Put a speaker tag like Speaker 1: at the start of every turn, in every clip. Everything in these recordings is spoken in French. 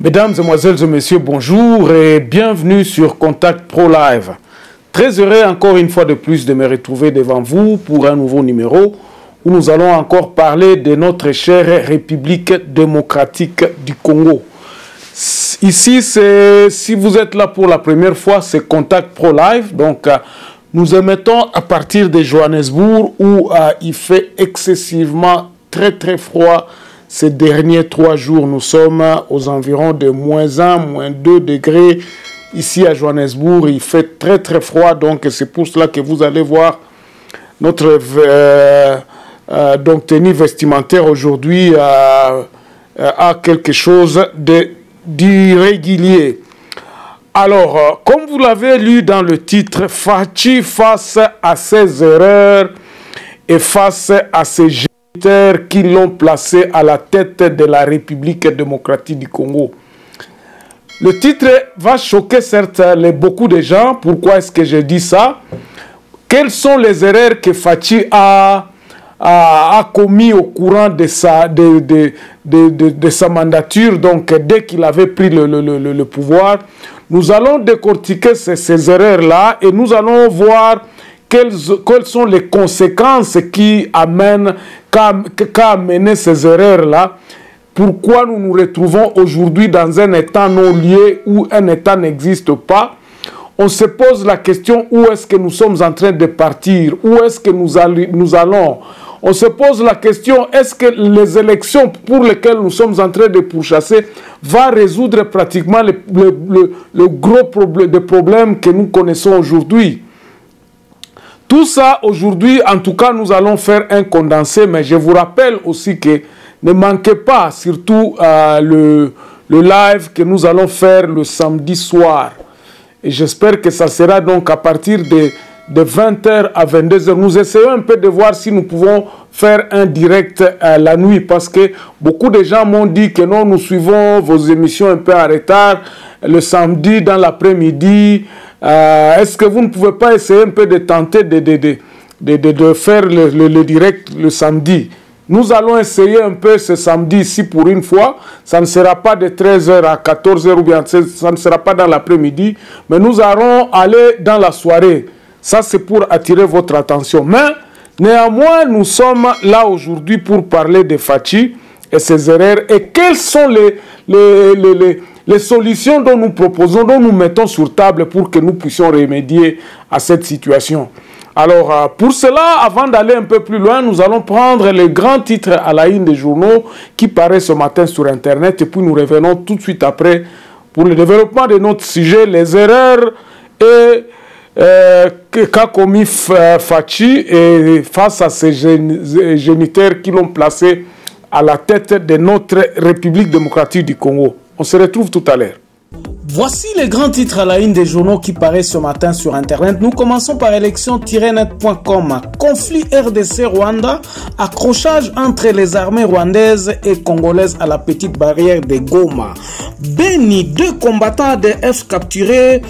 Speaker 1: Mesdames, Mesdemoiselles et Messieurs, bonjour et bienvenue sur Contact Pro Live. Très heureux encore une fois de plus de me retrouver devant vous pour un nouveau numéro où nous allons encore parler de notre chère République démocratique du Congo. Ici, si vous êtes là pour la première fois, c'est Contact Pro Live. Donc, nous émettons à partir de Johannesburg où il fait excessivement très froid. Ces derniers 3 jours, nous sommes aux environs de -1, -2 degrés. Ici à Johannesburg, il fait très froid. Donc, c'est pour cela que vous allez voir notre tenue vestimentaire aujourd'hui a quelque chose d'irrégulier. Alors, comme vous l'avez lu dans le titre, Fachi face à ses erreurs et face à ses géniteurs qui l'ont placé à la tête de la République démocratique du Congo. Le titre va choquer certes beaucoup de gens. Pourquoi est-ce que je dis ça? Quelles sont les erreurs que Fachi a commis au courant de sa mandature, donc dès qu'il avait pris le pouvoir? Nous allons décortiquer ces erreurs-là et nous allons voir quelles sont les conséquences qu'a amené ces erreurs-là. Pourquoi nous nous retrouvons aujourd'hui dans un état non lié où un état n'existe pas? On se pose la question, où est-ce que nous sommes en train de partir? Où est-ce que nous allons? On se pose la question, est-ce que les élections pour lesquelles nous sommes en train de pourchasser va résoudre pratiquement le gros problème que nous connaissons aujourd'hui? Tout ça, aujourd'hui, en tout cas, nous allons faire un condensé, mais je vous rappelle aussi que ne manquez pas, surtout le live que nous allons faire le samedi soir. Et j'espère que ça sera donc à partir de 20h à 22h. Nous essayons un peu de voir si nous pouvons faire un direct la nuit, parce que beaucoup de gens m'ont dit que non, nous suivons vos émissions un peu en retard, le samedi dans l'après-midi. Est-ce que vous ne pouvez pas essayer un peu de tenter de faire le direct le samedi? Nous allons essayer un peu ce samedi ici pour une fois. Ça ne sera pas de 13h à 14h ou bien ça ne sera pas dans l'après-midi, mais nous allons aller dans la soirée. Ça, c'est pour attirer votre attention. Mais néanmoins, nous sommes là aujourd'hui pour parler de Fachi et ses erreurs et quelles sont les solutions dont nous proposons, dont nous mettons sur table pour que nous puissions remédier à cette situation. Alors, pour cela, avant d'aller un peu plus loin, nous allons prendre les grands titres à la une des journaux qui paraissent ce matin sur Internet et puis nous revenons tout de suite après pour le développement de notre sujet, les erreurs qu'a commis Fachi et face à ses géniteurs qui l'ont placé à la tête de notre République démocratique du Congo. On se retrouve tout à l'heure.
Speaker 2: Voici les grands titres à la une des journaux qui paraissent ce matin sur Internet. Nous commençons par élection-net.com. Conflit RDC-Rwanda, accrochage entre les armées rwandaises et congolaises à la petite barrière de Goma. Beni, 2 combattants ADF capturés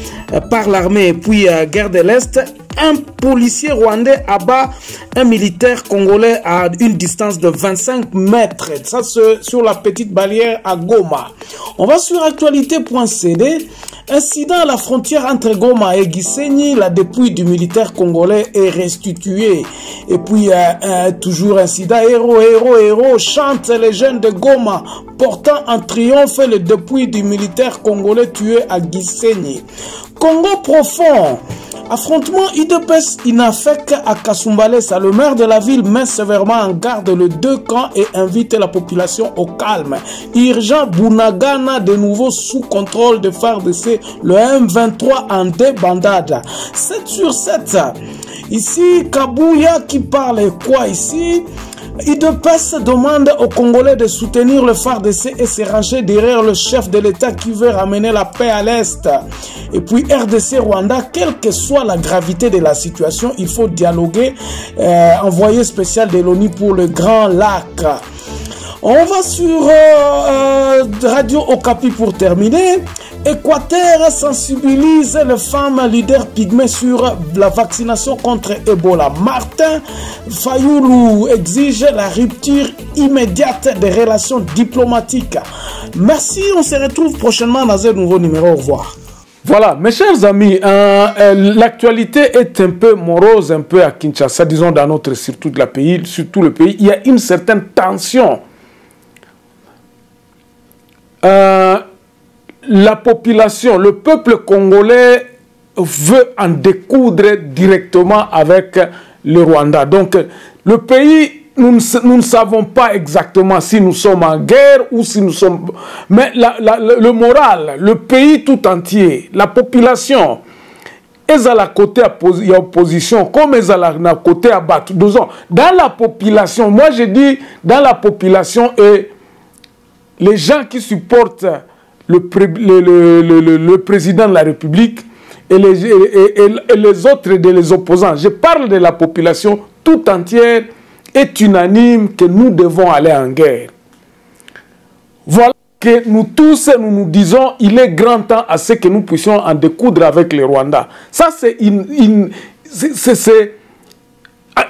Speaker 2: par l'armée. Puis guerre de l'Est, un policier rwandais abat un militaire congolais à une distance de 25 mètres. Ça, c'est sur la petite barrière à Goma. On va sur actualité.cd. Incident à la frontière entre Goma et Gisenyi, la dépouille du militaire congolais est restituée. Et puis, toujours incident, héros, chante les jeunes de Goma, portant en triomphe le dépouille du militaire congolais tué à Gisenyi. Congo profond. Affrontement UDPS Inafek à Kasumbalesa. Le maire de la ville met sévèrement en garde les 2 camps et invite la population au calme. Urgent Bunagana de nouveau sous contrôle de FARDC. Le M23 en débandade. 7 sur 7. Ici, Kabouya qui parle quoi ici? UDPS demande aux Congolais de soutenir le FARDC et se ranger derrière le chef de l'État qui veut ramener la paix à l'Est. Et puis RDC Rwanda, quelle que soit la gravité de la situation, il faut dialoguer. Envoyé spécial de l'ONU pour le Grand Lac. On va sur Radio Okapi pour terminer. Équateur sensibilise les femmes leaders pygmées sur la vaccination contre Ebola. Martin Fayoulou exige la rupture immédiate des relations diplomatiques. Merci, on se retrouve prochainement dans un nouveau numéro. Au revoir.
Speaker 1: Voilà, mes chers amis, l'actualité est un peu morose, un peu à Kinshasa, disons dans notre, sur tout le pays. Il y a une certaine tension. La population, le peuple congolais veut en découdre directement avec le Rwanda. Donc, le pays, nous ne savons pas exactement si nous sommes en guerre ou si nous sommes... Mais le moral, le pays tout entier, la population, ils à la côté opposition, comme ils à la côté abattu. Dans la population, moi je dis, dans la population et les gens qui supportent le président de la République et les autres les opposants. Je parle de la population tout entière est unanime que nous devons aller en guerre. Voilà que nous tous, nous disons, il est grand temps à ce que nous puissions en découdre avec les Rwandais. Ça, c'est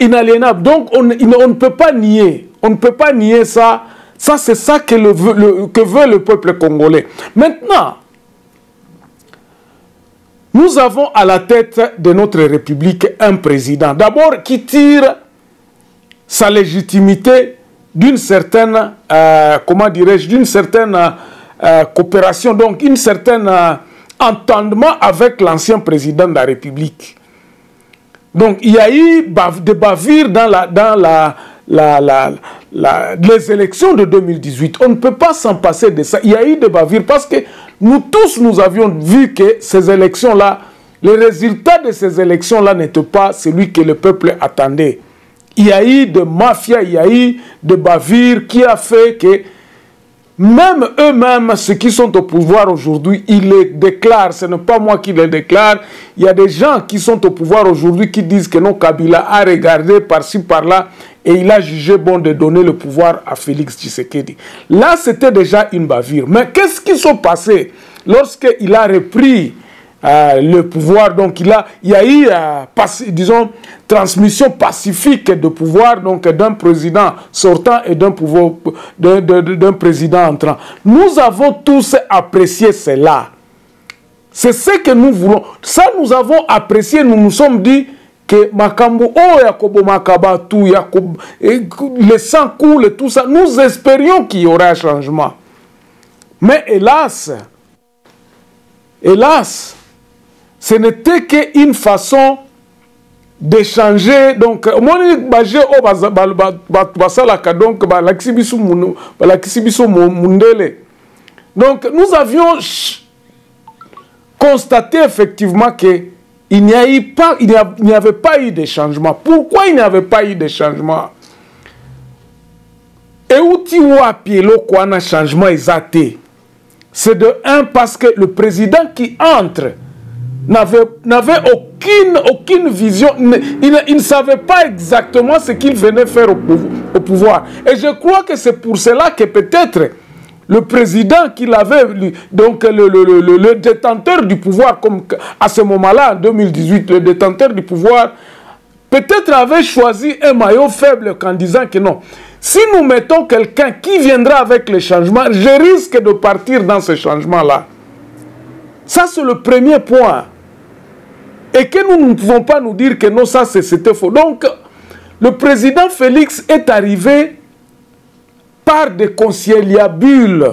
Speaker 1: inaliénable. Donc, on ne peut pas nier. On ne peut pas nier ça. Ça, c'est ça que veut le peuple congolais. Maintenant, nous avons à la tête de notre République un président, d'abord qui tire sa légitimité d'une certaine, comment dirais-je, d'une certaine coopération, donc une certaine entendement avec l'ancien président de la République. Donc, il y a eu des bavures dans les élections de 2018. On ne peut pas s'en passer de ça. Il y a eu des bavures parce que nous tous, nous avions vu que ces élections-là, les résultats de ces élections-là n'étaient pas celui que le peuple attendait. Il y a eu de mafia, il y a eu de bavures qui a fait que même eux-mêmes, ceux qui sont au pouvoir aujourd'hui, ils les déclarent. Ce n'est pas moi qui les déclare. Il y a des gens qui sont au pouvoir aujourd'hui qui disent que non, Kabila a regardé par-ci, par-là et il a jugé bon de donner le pouvoir à Félix Tshisekedi. Là, c'était déjà une bavure. Mais qu'est-ce qui s'est passé lorsqu'il a repris le pouvoir? Donc, il y a eu, disons, transmission pacifique de pouvoir donc d'un président sortant et d'un président entrant. Nous avons tous apprécié cela. C'est ce que nous voulons. Ça, nous avons apprécié. Nous nous sommes dit que Makambo, Yakobo Makaba, tout, le sang coule et tout ça. Nous espérions qu'il y aurait un changement. Mais hélas, ce n'était qu'une façon d'échanger. Donc, nous avions constaté effectivement qu'il n'y avait pas eu de changement. Pourquoi il n'y avait pas eu de changement? Et où tu vois un changement exact? C'est de un, parce que le président qui entre n'avait aucune vision. Il ne savait pas exactement ce qu'il venait faire au pouvoir. Et je crois que c'est pour cela que peut-être le président qu'il avait, donc le détenteur du pouvoir, comme à ce moment-là, en 2018, le détenteur du pouvoir, peut-être avait choisi un maillot faible en disant que non. Si nous mettons quelqu'un qui viendra avec les changements, je risque de partir dans ce changement-là. Ça, c'est le premier point. Et que nous ne pouvons pas nous dire que non, ça, c'était faux. Donc, le président Félix est arrivé par des conciliabules,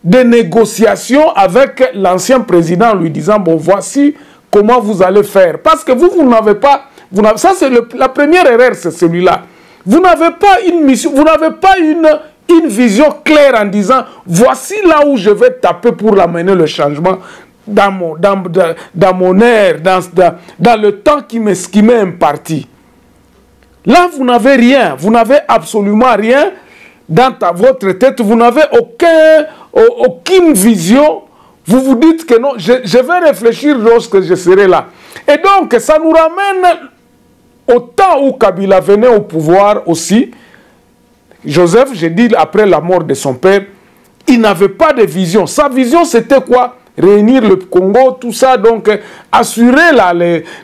Speaker 1: des négociations avec l'ancien président, lui disant, bon, voici comment vous allez faire. Parce que vous n'avez pas... ça, c'est la première erreur, c'est celui-là. Vous n'avez pas une mission, vous n'avez pas une vision claire en disant, voici là où je vais taper pour amener le changement dans mon air, dans le temps qui m'est imparti. Là, vous n'avez rien, vous n'avez absolument rien dans votre tête, vous n'avez aucune vision. Vous vous dites que non, je vais réfléchir lorsque je serai là. Et donc, ça nous ramène au temps où Kabila venait au pouvoir aussi. Joseph, j'ai dit, après la mort de son père, il n'avait pas de vision. Sa vision, c'était quoi? Réunir le Congo, tout ça, donc assurer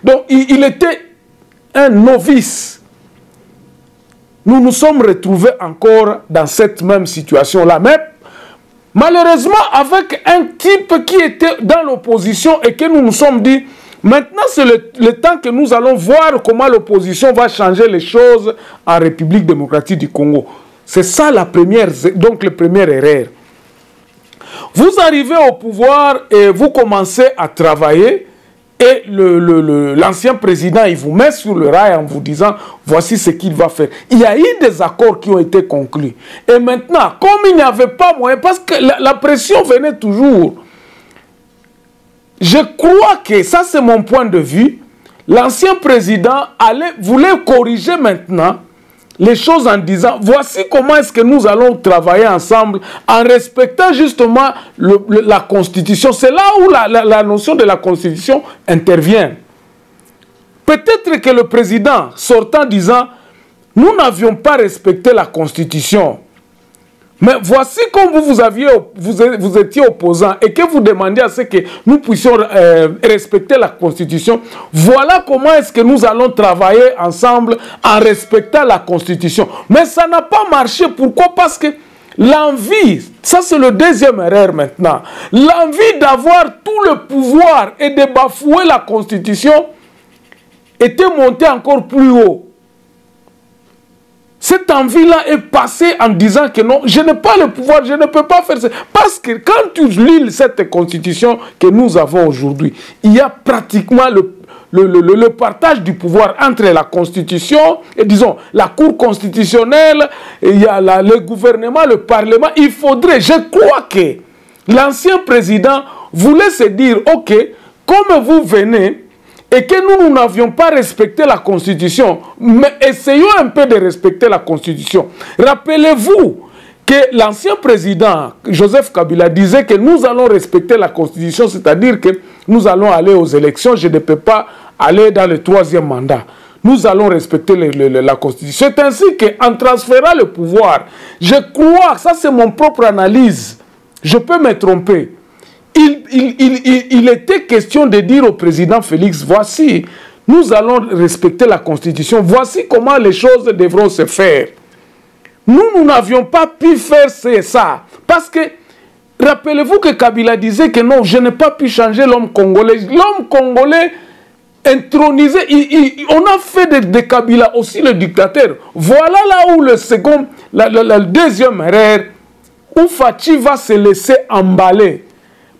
Speaker 1: donc il était un novice. Nous nous sommes retrouvés encore dans cette même situation-là. Mais malheureusement, avec un type qui était dans l'opposition et que nous nous sommes dit, maintenant c'est le temps que nous allons voir comment l'opposition va changer les choses en République démocratique du Congo. C'est ça la première erreur. Vous arrivez au pouvoir et vous commencez à travailler et l'ancien président, il vous met sur le rail en vous disant voici ce qu'il va faire. Il y a eu des accords qui ont été conclus. Et maintenant, comme il n'y avait pas moyen, parce que la pression venait toujours, je crois que, ça c'est mon point de vue, l'ancien président voulait corriger maintenant les choses en disant, voici comment est-ce que nous allons travailler ensemble en respectant justement la Constitution. C'est là où la notion de la Constitution intervient. Peut-être que le président sortant disant, nous n'avions pas respecté la Constitution. Mais voici comme vous étiez opposant et que vous demandiez à ce que nous puissions respecter la Constitution. Voilà comment est-ce que nous allons travailler ensemble en respectant la Constitution. Mais ça n'a pas marché. Pourquoi? Parce que l'envie, ça c'est le deuxième erreur maintenant, l'envie d'avoir tout le pouvoir et de bafouer la Constitution était montée encore plus haut. Cette envie-là est passée en disant que non, je n'ai pas le pouvoir, je ne peux pas faire ça. Parce que quand tu lis cette constitution que nous avons aujourd'hui, il y a pratiquement le partage du pouvoir entre la constitution et disons la cour constitutionnelle, il y a le gouvernement, le parlement. Il faudrait, je crois que l'ancien président voulait se dire, ok, comme vous venez, et que nous n'avions pas respecté la Constitution, mais essayons un peu de respecter la Constitution. Rappelez-vous que l'ancien président, Joseph Kabila, disait que nous allons respecter la Constitution, c'est-à-dire que nous allons aller aux élections, je ne peux pas aller dans le 3e mandat. Nous allons respecter la Constitution. C'est ainsi qu'en transférant le pouvoir, je crois, ça c'est mon propre analyse, je peux me tromper, il était question de dire au président Félix, voici, nous allons respecter la Constitution, voici comment les choses devront se faire. Nous n'avions pas pu faire ça. Parce que, rappelez-vous que Kabila disait que non, je n'ai pas pu changer l'homme congolais. L'homme congolais intronisé, on a fait de Kabila aussi le dictateur. Voilà là où la deuxième erreur, où Fachi va se laisser emballer.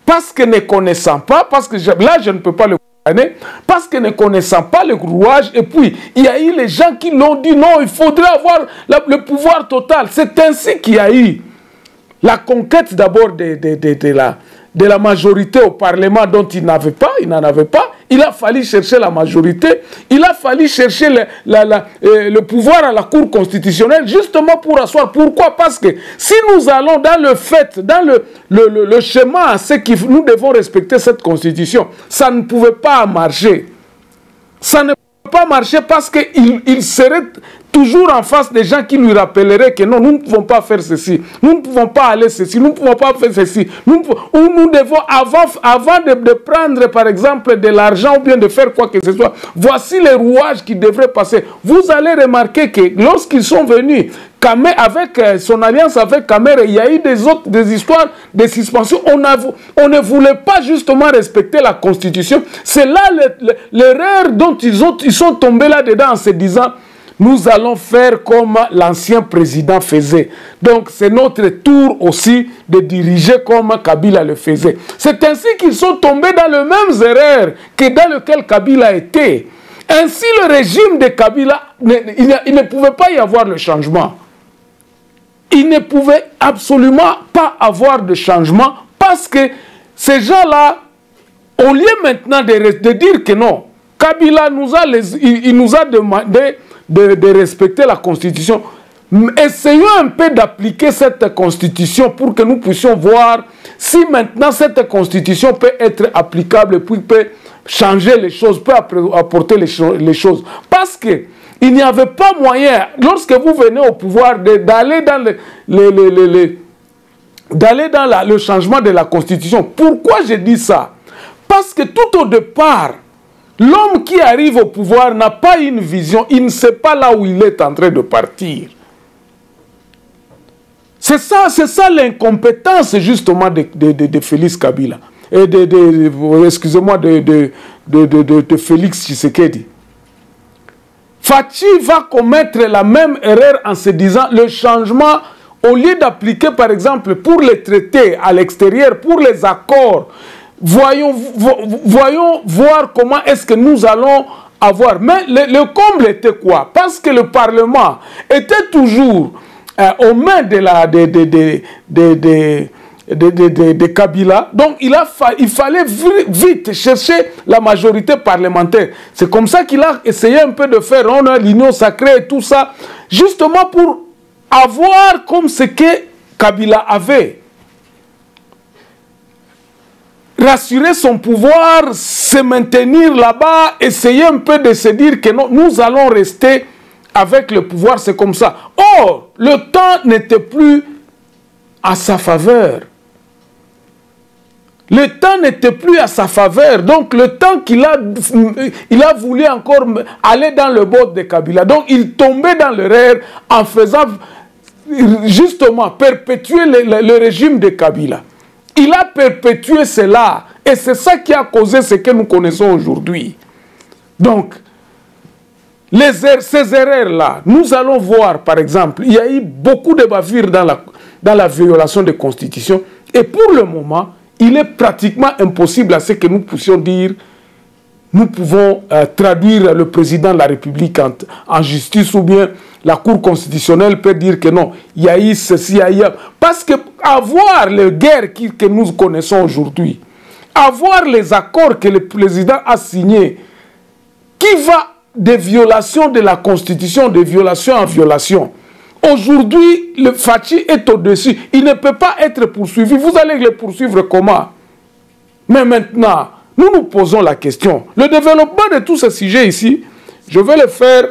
Speaker 1: Parce que ne connaissant pas, parce que là je ne peux pas le condamner, parce que ne connaissant pas le rouage, et puis il y a eu les gens qui l'ont dit non, il faudrait avoir le pouvoir total. C'est ainsi qu'il y a eu la conquête d'abord de la majorité au Parlement dont il n'en avait pas. Il a fallu chercher la majorité, il a fallu chercher le pouvoir à la Cour constitutionnelle justement pour asseoir. Pourquoi? Parce que si nous allons dans le fait, dans le schéma, c'est que nous devons respecter cette constitution, ça ne pouvait pas marcher. Ça ne pouvait pas marcher parce qu'il serait toujours en face des gens qui lui rappelleraient que non, nous ne pouvons pas faire ceci, nous ne pouvons pas aller ceci, nous ne pouvons pas faire ceci, nous devons, avant de prendre par exemple de l'argent ou bien de faire quoi que ce soit, voici les rouages qui devraient passer. Vous allez remarquer que lorsqu'ils sont venus, avec son alliance avec Kamere, il y a eu des histoires de suspension. On ne voulait pas justement respecter la Constitution. C'est là l'erreur dont ils sont tombés là-dedans en se disant nous allons faire comme l'ancien président faisait. Donc c'est notre tour aussi de diriger comme Kabila le faisait. C'est ainsi qu'ils sont tombés dans les mêmes erreurs que dans lequel Kabila était. Ainsi le régime de Kabila, il ne pouvait pas y avoir le changement. Il ne pouvait absolument pas avoir de changement parce que ces gens-là, au lieu maintenant de dire que non, Kabila nous a demandé de respecter la Constitution. Essayons un peu d'appliquer cette Constitution pour que nous puissions voir si maintenant cette Constitution peut être applicable et puis peut changer les choses, peut apporter les choses. Parce que il n'y avait pas moyen, lorsque vous venez au pouvoir, d'aller dans d'aller dans le changement de la Constitution. Pourquoi je dis ça? Parce que tout au départ, l'homme qui arrive au pouvoir n'a pas une vision, il ne sait pas là où il est en train de partir. C'est ça l'incompétence justement de Félix Kabila. Et excusez-moi, de Félix Tshisekedi. Fachi va commettre la même erreur en se disant le changement, au lieu d'appliquer par exemple pour les traités à l'extérieur, pour les accords, voyons voir comment est-ce que nous allons avoir. Mais le comble était quoi? Parce que le Parlement était toujours aux mains de Kabila. Donc il fallait vite chercher la majorité parlementaire. C'est comme ça qu'il a essayé un peu de faire l'union sacrée et tout ça, justement pour avoir comme ce que Kabila avait. Rassurer son pouvoir, se maintenir là-bas, essayer un peu de se dire que non, nous allons rester avec le pouvoir, c'est comme ça. Or, le temps n'était plus à sa faveur. Le temps n'était plus à sa faveur. Donc, le temps qu'il il a voulu encore aller dans le bord de Kabila. Donc, il tombait dans l'erreur en faisant justement perpétuer le régime de Kabila. Il a perpétué cela. Et c'est ça qui a causé ce que nous connaissons aujourd'hui. Donc, ces erreurs-là, nous allons voir, par exemple, il y a eu beaucoup de bavures dans la violation des constitutions. Et pour le moment, il est pratiquement impossible à ce que nous puissions dire, nous pouvons traduire le président de la République en justice, ou bien la Cour constitutionnelle peut dire que non, il y a eu ceci, il y a eu... Parce que avoir les guerres que nous connaissons aujourd'hui, avoir les accords que le président a signés, qui va des violations de la Constitution, de violation en violation. Aujourd'hui, le Fachi est au-dessus. Il ne peut pas être poursuivi. Vous allez le poursuivre comment? Mais maintenant, nous nous posons la question. Le développement de tous ces sujets ici, je vais le faire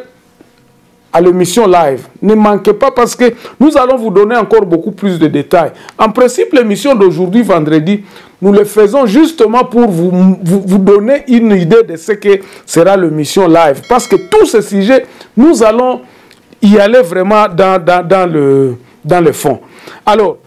Speaker 1: à l'émission live. Ne manquez pas parce que nous allons vous donner encore beaucoup plus de détails. En principe, l'émission d'aujourd'hui, vendredi, nous le faisons justement pour vous donner une idée de ce que sera l'émission live. Parce que tous ces sujets, nous allons y aller vraiment dans le fond. Alors,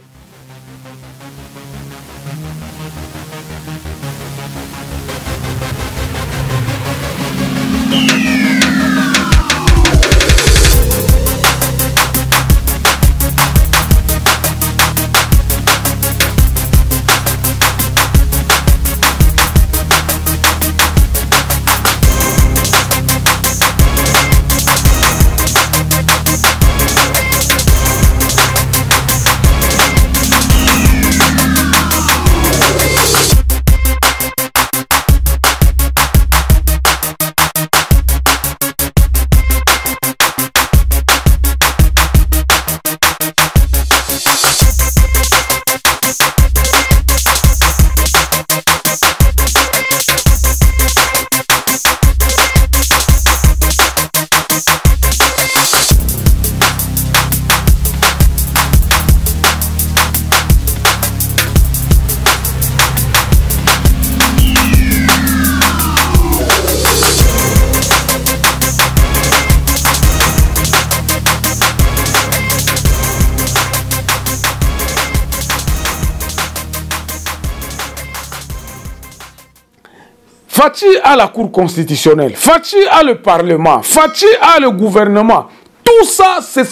Speaker 1: Fachi a la Cour constitutionnelle, Fachi a le Parlement, Fachi a le gouvernement. Tout ça, c'est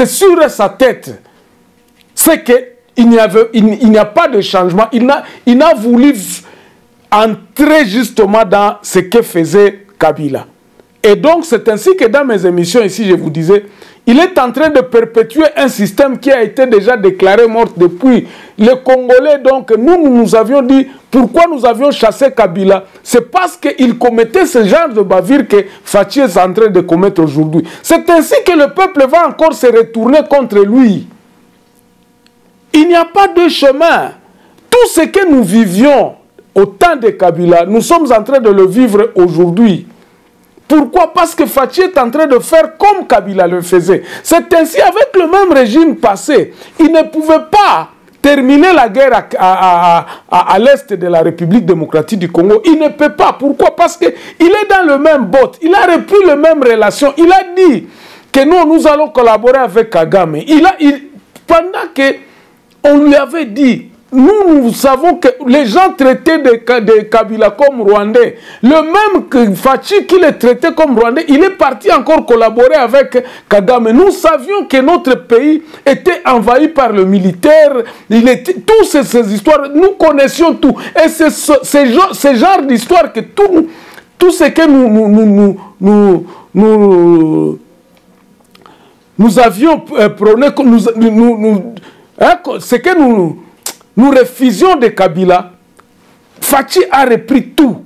Speaker 1: sur sa tête. C'est qu'il n'y a pas de changement. Il n'a voulu entrer justement dans ce que faisait Kabila. Et donc, c'est ainsi que dans mes émissions ici, je vous disais, il est en train de perpétuer un système qui a été déjà déclaré mort depuis. Les Congolais, donc, nous avions dit, pourquoi nous avions chassé Kabila? C'est parce qu'il commettait ce genre de bavure que Fachi est en train de commettre aujourd'hui. C'est ainsi que le peuple va encore se retourner contre lui. Il n'y a pas de chemin. Tout ce que nous vivions au temps de Kabila, nous sommes en train de le vivre aujourd'hui. Pourquoi? Parce que Fachi est en train de faire comme Kabila le faisait. C'est ainsi avec le même régime passé. Il ne pouvait pas terminer la guerre à l'est de la République démocratique du Congo. Il ne peut pas. Pourquoi? Parce qu'il est dans le même boat. Il a repris les mêmes relations. Il a dit que nous allons collaborer avec Kagame. Pendant qu'on lui avait dit, nous savons que les gens traitaient de Kabila comme Rwandais. Le même que Fachi qui les traitait comme Rwandais, il est parti encore collaborer avec Kagame. Nous savions que notre pays était envahi par le militaire. Toutes ces histoires, nous connaissions tout. Et c'est ce genre d'histoire que tout ce que nous avions prôné, ce que nous refusions de Kabila, Fachi a repris tout.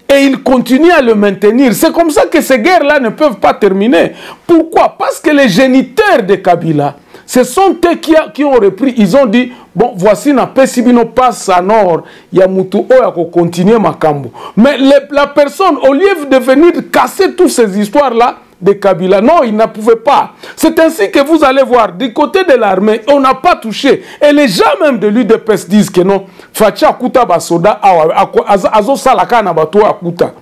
Speaker 1: Et il continue à le maintenir. C'est comme ça que ces guerres-là ne peuvent pas terminer. Pourquoi? Parce que les géniteurs de Kabila, ce sont eux qui ont repris. Ils ont dit, bon, voici na pesibino passe à nord, Yamutu Oyako continuer Makambo. Mais la personne, au lieu de venir casser toutes ces histoires-là, de Kabila. Non, il ne pouvait pas. C'est ainsi que vous allez voir, du côté de l'armée, on n'a pas touché. Et les gens même de l'UDPS disent que non, Fachi Akuta Basoda, Azo Salaka Nabato Akuta.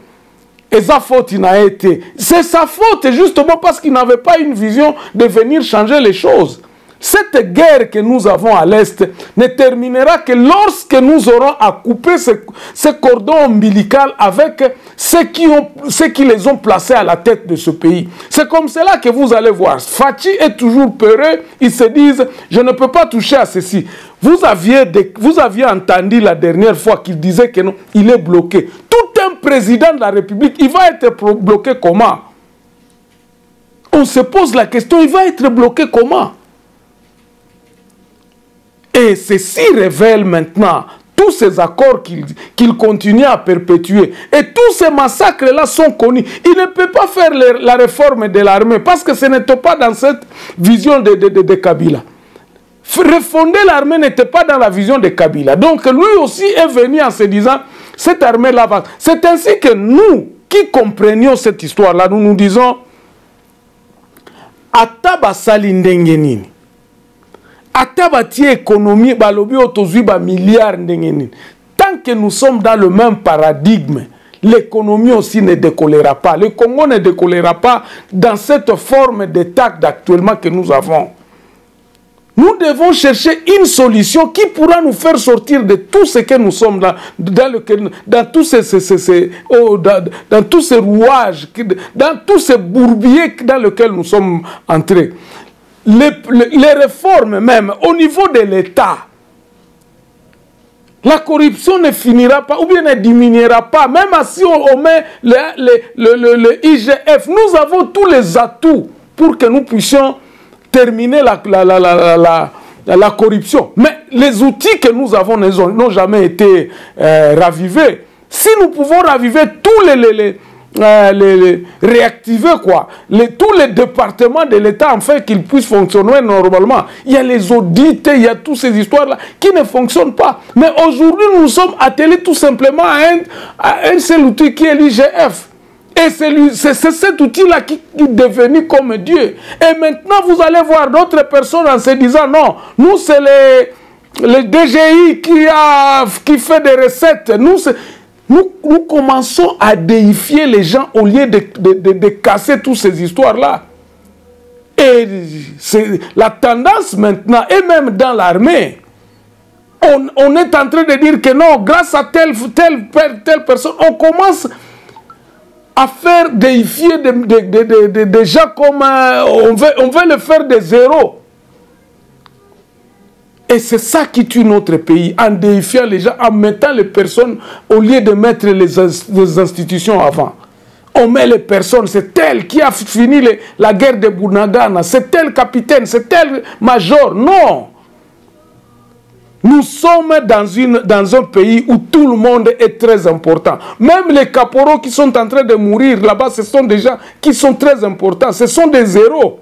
Speaker 1: Et sa faute, il n'a été. C'est sa faute, justement, parce qu'il n'avait pas une vision de venir changer les choses. Cette guerre que nous avons à l'Est ne terminera que lorsque nous aurons à couper ce cordon ombilical avec ceux qui les ont placés à la tête de ce pays. C'est comme cela que vous allez voir. Fachi est toujours peureux. Ils se disent, je ne peux pas toucher à ceci. Vous aviez entendu la dernière fois qu'il disait que non, il est bloqué. Tout un président de la République, il va être bloqué comment? On se pose la question, il va être bloqué comment? Et ceci révèle maintenant tous ces accords qu'il continue à perpétuer. Et tous ces massacres-là sont connus. Il ne peut pas faire la réforme de l'armée parce que ce n'était pas dans cette vision de Kabila. Refonder l'armée n'était pas dans la vision de Kabila. Donc lui aussi est venu en se disant, cette armée-là va... C'est ainsi que nous, qui comprenions cette histoire-là, nous nous disons, Ataba Salindengenini. Atabati économie balobi otozui ba milliards ndengeni. Tant que nous sommes dans le même paradigme, l'économie aussi ne décollera pas. Le Congo ne décollera pas dans cette forme d'état actuellement que nous avons. Nous devons chercher une solution qui pourra nous faire sortir de tout ce que nous sommes dans tous ces rouages, dans tous ces bourbiers dans lesquels nous sommes entrés. Les réformes même au niveau de l'État, la corruption ne finira pas ou bien ne diminuera pas. Même si on met le IGF, nous avons tous les atouts pour que nous puissions terminer la corruption. Mais les outils que nous avons n'ont jamais été ravivés. Si nous pouvons raviver tous réactiver quoi, tous les départements de l'État afin qu'ils puissent fonctionner normalement. Il y a les audits, il y a toutes ces histoires-là qui ne fonctionnent pas. Mais aujourd'hui, nous sommes attelés tout simplement à un seul outil qui est l'IGF. Et c'est cet outil-là qui est devenu comme Dieu. Et maintenant, vous allez voir d'autres personnes en se disant, non, nous c'est le DGI qui fait des recettes. Nous commençons à déifier les gens au lieu de casser toutes ces histoires-là. Et c'est la tendance maintenant, et même dans l'armée, on est en train de dire que non, grâce à telle personne, on commence à faire déifier des gens comme on veut le faire des héros. Et c'est ça qui tue notre pays, en déifiant les gens, en mettant les personnes au lieu de mettre les institutions avant. On met les personnes, c'est tel qui a fini la guerre de Bunagana, c'est tel capitaine, c'est tel major. Non! Nous sommes dans un pays où tout le monde est très important. Même les caporaux qui sont en train de mourir là-bas, ce sont des gens qui sont très importants. Ce sont des héros.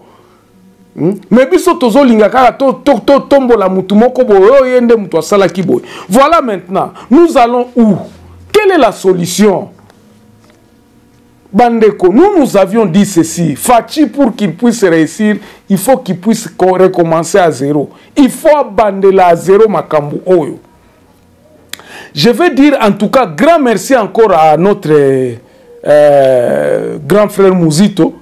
Speaker 1: Voilà maintenant. Nous allons où? Quelle est la solution? Bandeko, nous avions dit ceci. Fachi, pour qu'il puisse réussir, il faut qu'il puisse recommencer à zéro. Il faut abandonner à zéro Makambu Oyo. Je veux dire en tout cas, grand merci encore à notre grand frère Mouzito,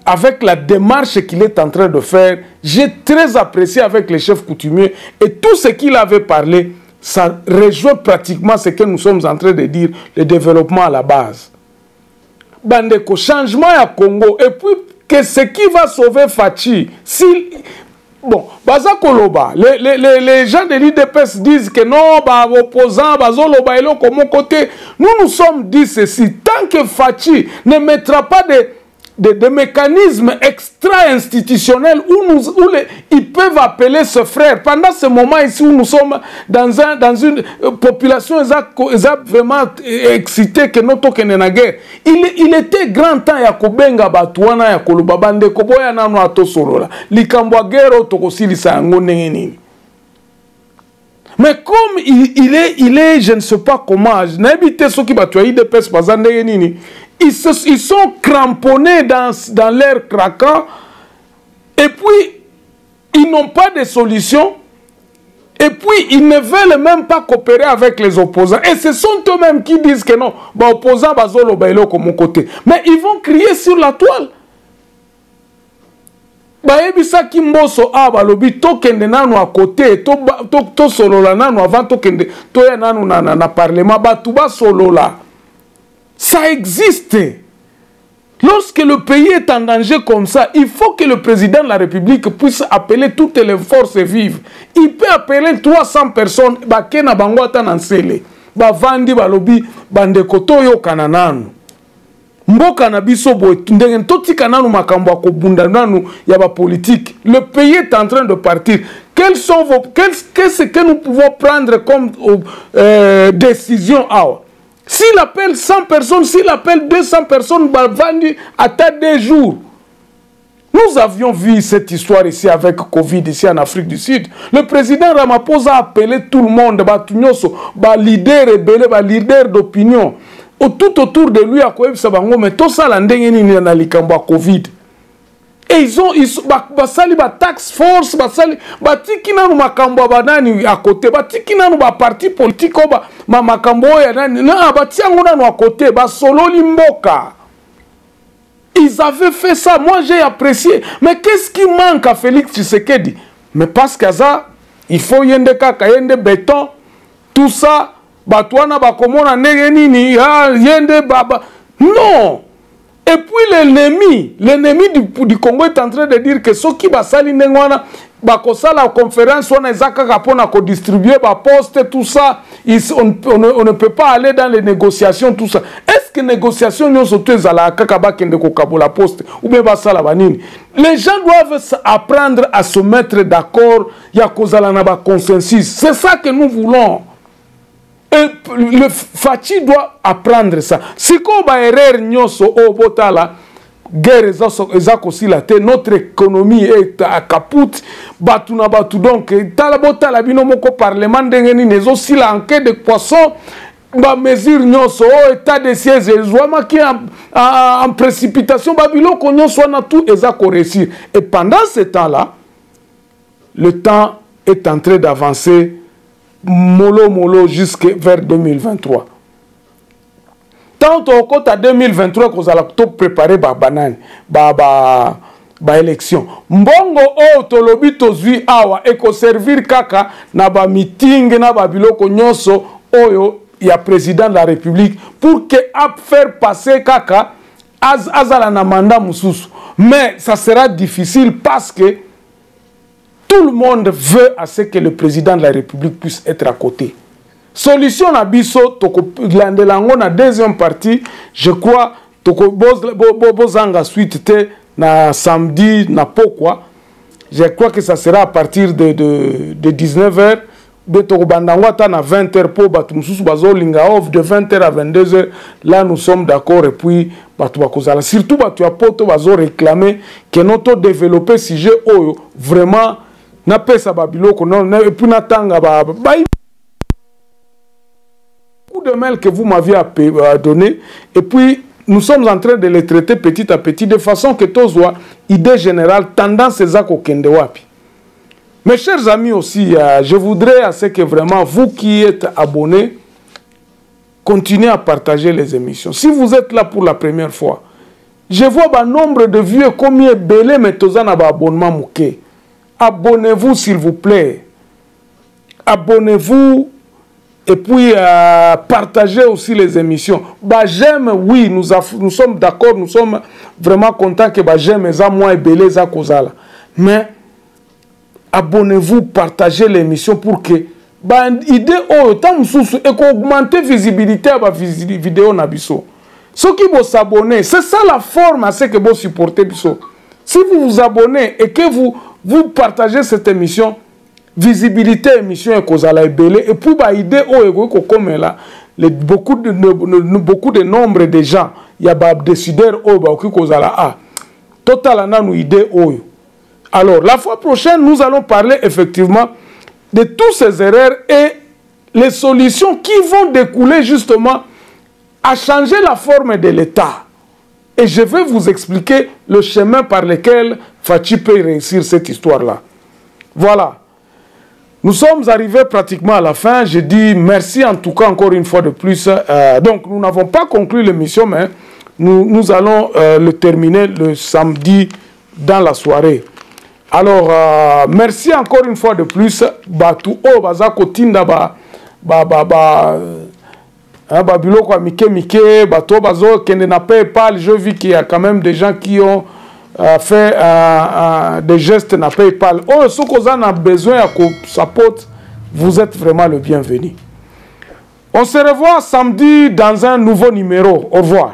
Speaker 1: avec la démarche qu'il est en train de faire. J'ai très apprécié avec les chefs coutumiers et tout ce qu'il avait parlé, ça rejoint pratiquement ce que nous sommes en train de dire, le développement à la base. Bandeko, changement à Congo, et puis que ce qui va sauver Fachi, si... Bon, Baza Koloba, les gens de l'IDPS disent que non, bah, opposants, Bazoloba et l'autre, comme côté, nous sommes dit ceci, tant que Fachi ne mettra pas de mécanismes extra-institutionnels où ils peuvent appeler ce frère. Pendant ce moment ici où nous sommes dans une population vraiment excitée que notre guerre, il était grand temps ya kobenga batuana ya koloba bande koboya nanu atosolola likambo guerre otokosilisa yango ndenge nini. Mais comme il est, je ne sais pas comment, je n'habite ceux qui battent IDPS pas ils sont cramponnés dans leur craquant et puis ils n'ont pas de solution et puis ils ne veulent même pas coopérer avec les opposants. Et ce sont eux-mêmes qui disent que non, bah, opposants bazolo bailo comme mon côté. Mais ils vont crier sur la toile. Bayebisa kimboso aba lobi tokende nanu à côté to solola nanu avant tokende to ya nanu na parlement batuba solola. Ça existe. Lorsque le pays est en danger comme ça, il faut que le président de la République puisse appeler toutes les forces vives. Il peut appeler 300 personnes, bakena bangwata nansele, bavandi balobi bandekoto yo kanananu. Mboka na biso boy ndenge totika nanu makambo akobunda nanu ya ba politique. Le pays est en train de partir. Qu'est-ce que nous pouvons prendre comme décision à s'il appelle 100 personnes, s'il appelle 200 personnes, Balvandi attend 2 jours. Nous avions vu cette histoire ici avec Covid, ici en Afrique du Sud. Le président Ramaphosa a appelé tout le monde, leader rebelle, leader d'opinion. Tout autour de lui, à quoi mais tout ça, la Covid. Et ils ont basali ba tax force basali batiki nanu makambo banani à côté batiki nanu ba parti politique ba makambo ya nani na batiango nanu à côté ba solo limboka. Ils avaient fait ça, moi j'ai apprécié. Mais qu'est-ce qui manque à Félix Tshisekedi? Mais parce que ça il faut yende kaka yende béton tout ça batwana ba komona ndenge nini yende baba non. Et puis l'ennemi du Congo est en train de dire que ceux qui basali nengwana bakosa la conférence on ezaka kapona ko distribuer ba poste tout ça on ne peut pas aller dans les négociations tout ça. Est-ce que négociations nous sont ezala kaka bakende ko kabola poste ou bien basala banini? Les gens doivent apprendre à se mettre d'accord ya kozala na ba consensus. C'est ça que nous voulons. Et le Fachi doit apprendre ça. Si ko ba erreur nyoso o botala guerre aussi la terre, notre économie est à kaput batuna batu donc tala botala bino moko parlement ndengeni nezo sila enquête de poisson ba mesure nyoso o état de siège ezwama ki en précipitation babilo ko nyoso na tout ezako réussir. Et pendant ce temps-là, le temps est en train d'avancer mollo jusqu'à vers 2023. Tant au côté à 2023 qu'on a tout préparé ba banane ba élection. Mbongo o tolobi tozui awa eko servir kaka na ba meeting na ba biloko nyonso oyo ya président de la République pour que faire passer kaka azala na mandat mususu. Mais ça sera difficile parce que tout le monde veut à ce que le président de la République puisse être à côté. Solution na biso toko landelango na deuxième partie, je crois toko bozanga suite te na samedi na pokwa. Je crois que ça sera à partir de 19h. De toko bandango ta na 20h pour batu mususu bazolinga off de 20h à 22h. Là nous sommes d'accord et puis batu bakozala surtout batu ya poto bazo réclamer que notre développer sujet oyo vraiment na pesa babiloko non et puis na tanga ba coup de mail que vous m'aviez donné et puis nous sommes en train de les traiter petit à petit, de façon que tous soient idée générale, tendance à Kende Wapi. Mes chers amis aussi, je voudrais à ce que vraiment, vous qui êtes abonnés, continuez à partager les émissions. Si vous êtes là pour la première fois, je vois un nombre de vieux combien belé mais tozana ba abonnement mouké. Abonnez-vous s'il vous plaît. Abonnez-vous et puis partagez aussi les émissions. Bah j'aime, oui, nous sommes d'accord, nous sommes vraiment contents que bah j'aime ça moi et belé ça kozala. Mais abonnez-vous, partagez l'émission pour que bah idée oh tant sous et qu'augmenter visibilité à la vidéo nabiso. Ceux qui vont s'abonner, c'est ça la forme à ce que vous supportez biso. Si vous vous abonnez et que vous partagez cette émission, visibilité émission et kozala ebele et puis bah idée oh comme là beaucoup de nombre de gens il y a bah décideurs oh bah kozala ah total na nous idée oh. Alors la fois prochaine nous allons parler effectivement de tous ces erreurs et les solutions qui vont découler justement à changer la forme de l'État. Et je vais vous expliquer le chemin par lequel Fachi peut réussir cette histoire-là. Voilà. Nous sommes arrivés pratiquement à la fin. Je dis merci en tout cas encore une fois de plus. Donc nous n'avons pas conclu l'émission, mais nous allons le terminer le samedi dans la soirée. Alors, merci encore une fois de plus. Tout haut, bazako tinda biloko ya mike bato bazo kende na PayPal. Je vis qu'il y a quand même des gens qui ont fait des gestes na PayPal. Oh, ceux qui ont besoin de support, vous êtes vraiment le bienvenu. On se revoit samedi dans un nouveau numéro. Au revoir.